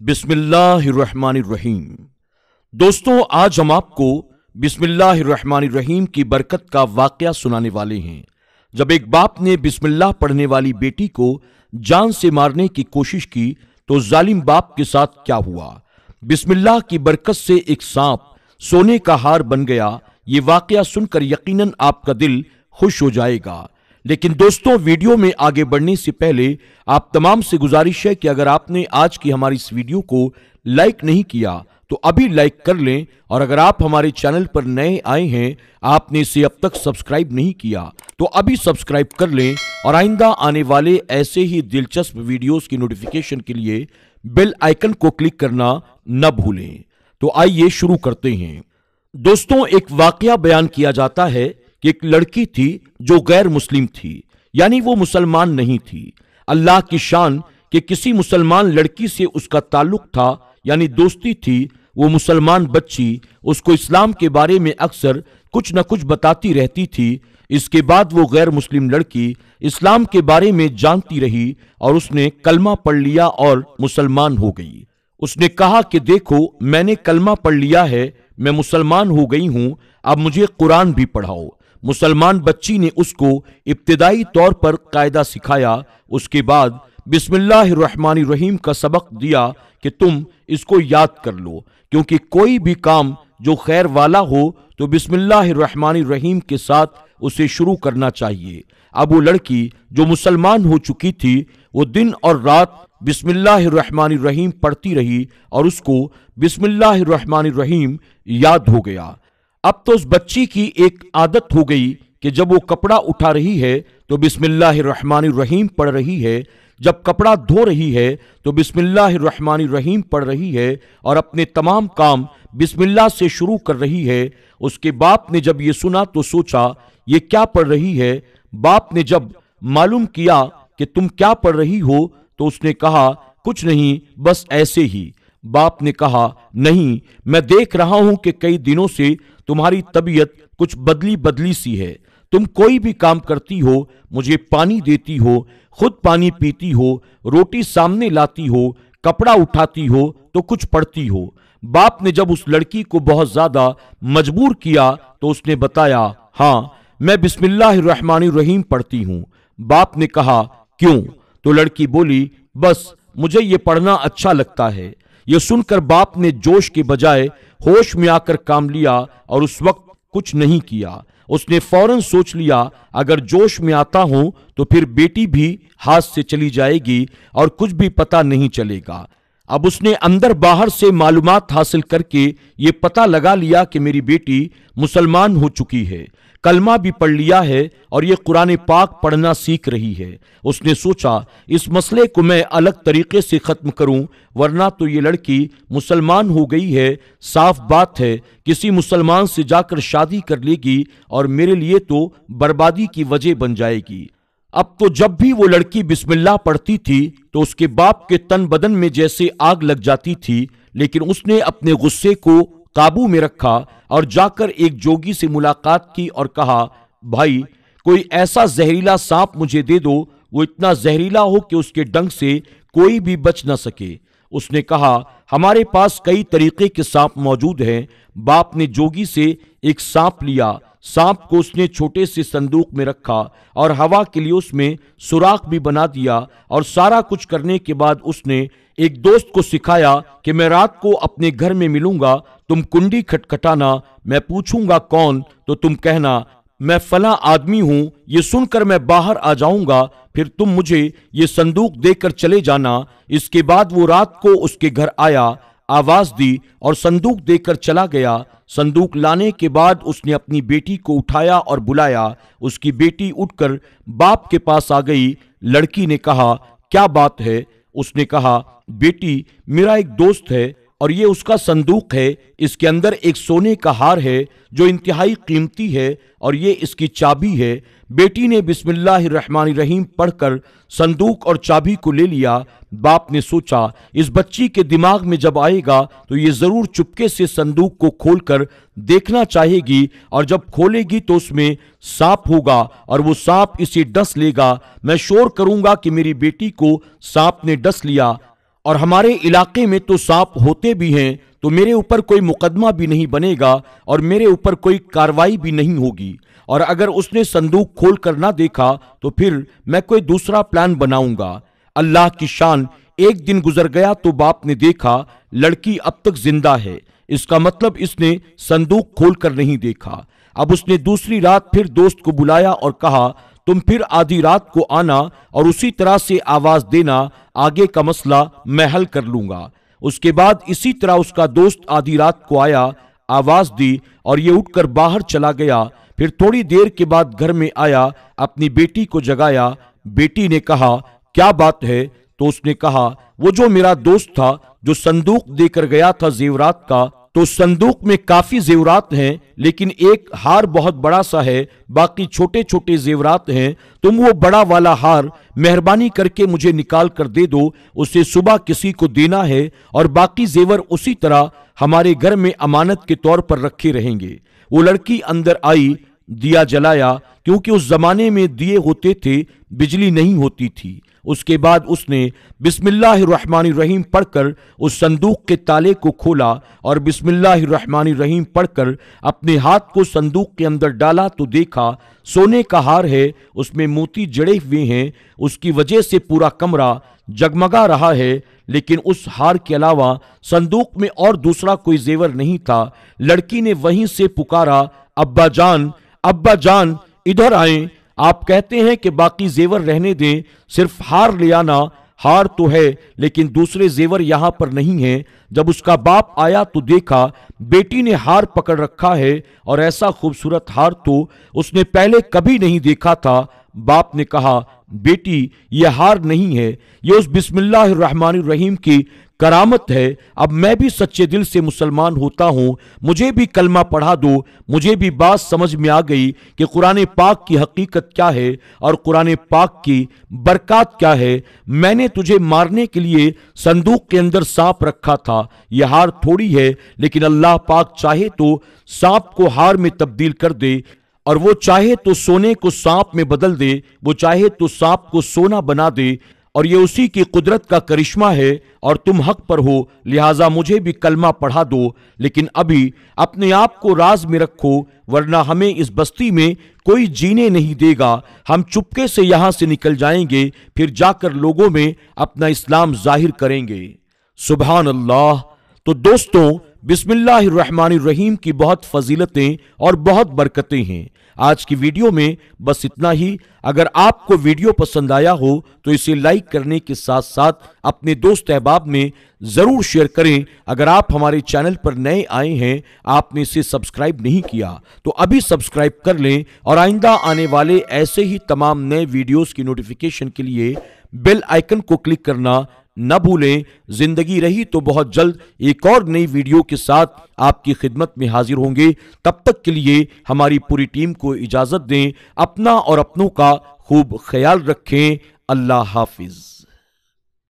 बिस्मिल्लाहिर्रहमानिर्रहीम। दोस्तों, आज हम आपको बिस्मिल्लाहिर्रहमानिर्रहीम की बरकत का वाकया सुनाने वाले हैं। जब एक बाप ने बिस्मिल्लाह पढ़ने वाली बेटी को जान से मारने की कोशिश की तो जालिम बाप के साथ क्या हुआ। बिस्मिल्लाह की बरकत से एक सांप सोने का हार बन गया। ये वाकया सुनकर यकीनन आपका दिल खुश हो जाएगा। लेकिन दोस्तों, वीडियो में आगे बढ़ने से पहले आप तमाम से गुजारिश है कि अगर आपने आज की हमारी इस वीडियो को लाइक नहीं किया तो अभी लाइक कर लें, और अगर आप हमारे चैनल पर नए आए हैं, आपने इसे अब तक सब्सक्राइब नहीं किया तो अभी सब्सक्राइब कर लें, और आइंदा आने वाले ऐसे ही दिलचस्प वीडियोस की नोटिफिकेशन के लिए बेल आइकन को क्लिक करना न भूलें। तो आइए शुरू करते हैं। दोस्तों, एक वाकया बयान किया जाता है कि एक लड़की थी जो गैर मुस्लिम थी, यानी वो मुसलमान नहीं थी। अल्लाह की शान कि किसी मुसलमान लड़की से उसका ताल्लुक था, यानी दोस्ती थी। वो मुसलमान बच्ची उसको इस्लाम के बारे में अक्सर कुछ न कुछ बताती रहती थी। इसके बाद वो गैर मुस्लिम लड़की इस्लाम के बारे में जानती रही और उसने कलमा पढ़ लिया और मुसलमान हो गई। उसने कहा कि देखो, मैंने कलमा पढ़ लिया है, मैं मुसलमान हो गई हूं, अब मुझे कुरान भी पढ़ाओ। मुसलमान बच्ची ने उसको इब्तिदाई तौर पर कायदा सिखाया। उसके बाद बिस्मिल्लाहिर्रहमानिर्रहीम का सबक दिया कि तुम इसको याद कर लो, क्योंकि कोई भी काम जो खैर वाला हो तो बिस्मिल्लाहिर्रहमानिर्रहीम के साथ उसे शुरू करना चाहिए। अब वो लड़की जो मुसलमान हो चुकी थी, वो दिन और रात बिस्मिल्लाहिर्रहमानिर्रहीम पढ़ती रही और उसको बिस्मिल्लाहिर्रहमानिर्रहीम याद हो गया। अब तो उस बच्ची की एक आदत हो गई कि जब वो कपड़ा उठा रही है तो बिस्मिल्लाहिर्रहमानिर्रहीम पढ़ रही है, जब कपड़ा धो रही है तो बिस्मिल्लाहिर्रहमानिर्रहीम पढ़ रही है, और अपने तमाम काम बिस्मिल्लाह से शुरू कर रही है। उसके बाप ने जब ये सुना तो सोचा ये क्या पढ़ रही है। बाप ने जब मालूम किया कि तुम क्या पढ़ रही हो तो उसने कहा कुछ नहीं, बस ऐसे ही। बाप ने कहा नहीं, मैं देख रहा हूं कि कई दिनों से तुम्हारी तबीयत कुछ बदली बदली सी है। तुम कोई भी काम करती हो, मुझे पानी देती हो, खुद पानी पीती हो, रोटी सामने लाती हो, कपड़ा उठाती हो तो कुछ पढ़ती हो। बाप ने जब उस लड़की को बहुत ज्यादा मजबूर किया तो उसने बताया हाँ, मैं बिस्मिल्लाहिर्रहमानिर्रहीम पढ़ती हूं। बाप ने कहा क्यों? तो लड़की बोली बस मुझे ये पढ़ना अच्छा लगता है। यह सुनकर बाप ने जोश के बजाय होश में आकर काम लिया और उस वक्त कुछ नहीं किया। उसने फौरन सोच लिया अगर जोश में आता हूं तो फिर बेटी भी हाथ से चली जाएगी और कुछ भी पता नहीं चलेगा। अब उसने अंदर बाहर से मालूमात हासिल करके ये पता लगा लिया कि मेरी बेटी मुसलमान हो चुकी है, कलमा भी पढ़ लिया है और ये कुरान पाक पढ़ना सीख रही है। उसने सोचा इस मसले को मैं अलग तरीके से खत्म करूं, वरना तो ये लड़की मुसलमान हो गई है, साफ बात है किसी मुसलमान से जाकर शादी कर लेगी और मेरे लिए तो बर्बादी की वजह बन जाएगी। अब तो जब भी वो लड़की बिस्मिल्लाह पढ़ती थी तो उसके बाप के तन बदन में जैसे आग लग जाती थी, लेकिन उसने अपने गुस्से को काबू में रखा और जाकर एक जोगी से मुलाकात की और कहा भाई, कोई ऐसा जहरीला सांप मुझे दे दो, वो इतना जहरीला हो कि उसके डंक से कोई भी बच न सके। उसने कहा हमारे पास कई तरीके के सांप मौजूद हैं। बाप ने जोगी से एक सांप लिया। सांप को उसने छोटे से संदूक में रखा और हवा के लिए उसमें सुराख भी बना दिया, और सारा कुछ करने के बाद उसने एक दोस्त को सिखाया कि मैं रात को अपने घर में मिलूंगा, तुम कुंडी खटखटाना, मैं पूछूंगा कौन तो तुम कहना मैं फला आदमी हूं। ये सुनकर मैं बाहर आ जाऊंगा, फिर तुम मुझे ये संदूक देकर चले जाना। इसके बाद वो रात को उसके घर आया, आवाज दी और संदूक देकर चला गया। संदूक लाने के बाद उसने अपनी बेटी को उठाया और बुलाया। उसकी बेटी उठकर बाप के पास आ गई। लड़की ने कहा क्या बात है? उसने कहा बेटी, मेरा एक दोस्त है और ये उसका संदूक है, इसके अंदर एक सोने का हार है जो इंतहाई कीमती है और ये इसकी चाबी है। बेटी ने बिस्मिल्लाहिर्रहमानिर्रहीम पढ़कर संदूक और चाबी को ले लिया। बाप ने सोचा इस बच्ची के दिमाग में जब आएगा तो ये जरूर चुपके से संदूक को खोलकर देखना चाहेगी, और जब खोलेगी तो उसमें सांप होगा और वो सांप इसे डस लेगा। मैं शोर करूंगा कि मेरी बेटी को सांप ने डस लिया। اور ہمارے علاقے میں تو سانپ ہوتے بھی ہیں، تو میرے اوپر کوئی مقدمہ بھی نہیں بنے گا اور میرے اوپر کوئی کاروائی بھی نہیں ہوگی، اور اگر اس نے صندوق کھول کر نہ دیکھا تو پھر میں کوئی دوسرا پلان بناؤں گا۔ اللہ کی شان، ایک دن گزر گیا تو باپ نے دیکھا لڑکی اب تک زندہ ہے، اس کا مطلب اس نے صندوق کھول کر نہیں دیکھا۔ اب اس نے دوسری رات پھر دوست کو بلایا اور کہا تم پھر آدھی رات کو آنا اور اسی طرح سے آواز دینا، آگے کا مسئلہ میں حل کر لوں گا۔ اس کے بعد اسی طرح اس کا دوست آدھی رات کو آیا، آواز دی اور یہ اٹھ کر باہر چلا گیا۔ پھر تھوڑی دیر کے بعد گھر میں آیا، اپنی بیٹی کو جگایا۔ بیٹی نے کہا کیا بات ہے؟ تو اس نے کہا وہ جو میرا دوست تھا جو صندوق دے کر گیا تھا زیورات کا، تو صندوق میں کافی زیورات ہیں لیکن ایک ہار بہت بڑا سا ہے، باقی چھوٹے چھوٹے زیورات ہیں، تم وہ بڑا والا ہار مہربانی کر کے مجھے نکال کر دے دو، اسے صبح کسی کو دینا ہے اور باقی زیور اسی طرح ہمارے گھر میں امانت کے طور پر رکھے رہیں گے۔ وہ لڑکی اندر آئی، دیا جلایا، کیونکہ اس زمانے میں دیے ہوتے تھے، بجلی نہیں ہوتی تھی۔ اس کے بعد اس نے بسم اللہ الرحمن الرحیم پڑھ کر اس صندوق کے تالے کو کھولا اور بسم اللہ الرحمن الرحیم پڑھ کر اپنے ہاتھ کو صندوق کے اندر ڈالا تو دیکھا سونے کا ہار ہے، اس میں موتی جڑے ہوئے ہیں، اس کی وجہ سے پورا کمرہ جگمگا رہا ہے، لیکن اس ہار کے علاوہ صندوق میں اور دوسرا کوئی زیور نہیں تھا۔ لڑکی نے وہیں سے پکارا ابا جان، ابا جان ادھر آئیں، آپ کہتے ہیں کہ باقی زیور رہنے دیں، صرف ہار لے آنا، ہار تو ہے لیکن دوسرے زیور یہاں پر نہیں ہیں۔ جب اس کا باپ آیا تو دیکھا بیٹی نے ہار پکڑ رکھا ہے اور ایسا خوبصورت ہار تو اس نے پہلے کبھی نہیں دیکھا تھا۔ باپ نے کہا بیٹی یہ ہار نہیں ہے، یہ اس بسم اللہ الرحمن الرحیم کی کرامت ہے۔ اب میں بھی سچے دل سے مسلمان ہوتا ہوں، مجھے بھی کلمہ پڑھا دو، مجھے بھی بات سمجھ میں آ گئی کہ قرآن پاک کی حقیقت کیا ہے اور قرآن پاک کی برکات کیا ہے۔ میں نے تجھے مارنے کے لیے صندوق کے اندر سانپ رکھا تھا، یہ ہار تھوڑی ہے، لیکن اللہ پاک چاہے تو سانپ کو ہار میں تبدیل کر دے، اور وہ چاہے تو سونے کو سانپ میں بدل دے، وہ چاہے تو سانپ کو سونا بنا دے، اور یہ اسی کی قدرت کا کرشمہ ہے، اور تم حق پر ہو، لہٰذا مجھے بھی کلمہ پڑھا دو، لیکن ابھی اپنے آپ کو راز میں رکھو، ورنہ ہمیں اس بستی میں کوئی جینے نہیں دے گا، ہم چپکے سے یہاں سے نکل جائیں گے، پھر جا کر لوگوں میں اپنا اسلام ظاہر کریں گے۔ سبحان اللہ۔ تو دوستوں، بسم اللہ الرحمن الرحیم کی بہت فضیلتیں اور بہت برکتیں ہیں۔ آج کی ویڈیو میں بس اتنا ہی۔ اگر آپ کو ویڈیو پسند آیا ہو تو اسے لائک کرنے کے ساتھ ساتھ اپنے دوست احباب میں ضرور شیئر کریں۔ اگر آپ ہمارے چینل پر نئے آئے ہیں، آپ نے اسے سبسکرائب نہیں کیا تو ابھی سبسکرائب کر لیں، اور آئندہ آنے والے ایسے ہی تمام نئے ویڈیوز کی نوٹیفیکیشن کے لیے بیل آئیکن کو کلک کرنا نہ بھولیں۔ زندگی رہی تو بہت جلد ایک اور نئی ویڈیو کے ساتھ آپ کی خدمت میں حاضر ہوں گے۔ تب تک کے لیے ہماری پوری ٹیم کو اجازت دیں، اپنا اور اپنوں کا خوب خیال رکھیں۔ اللہ حافظ۔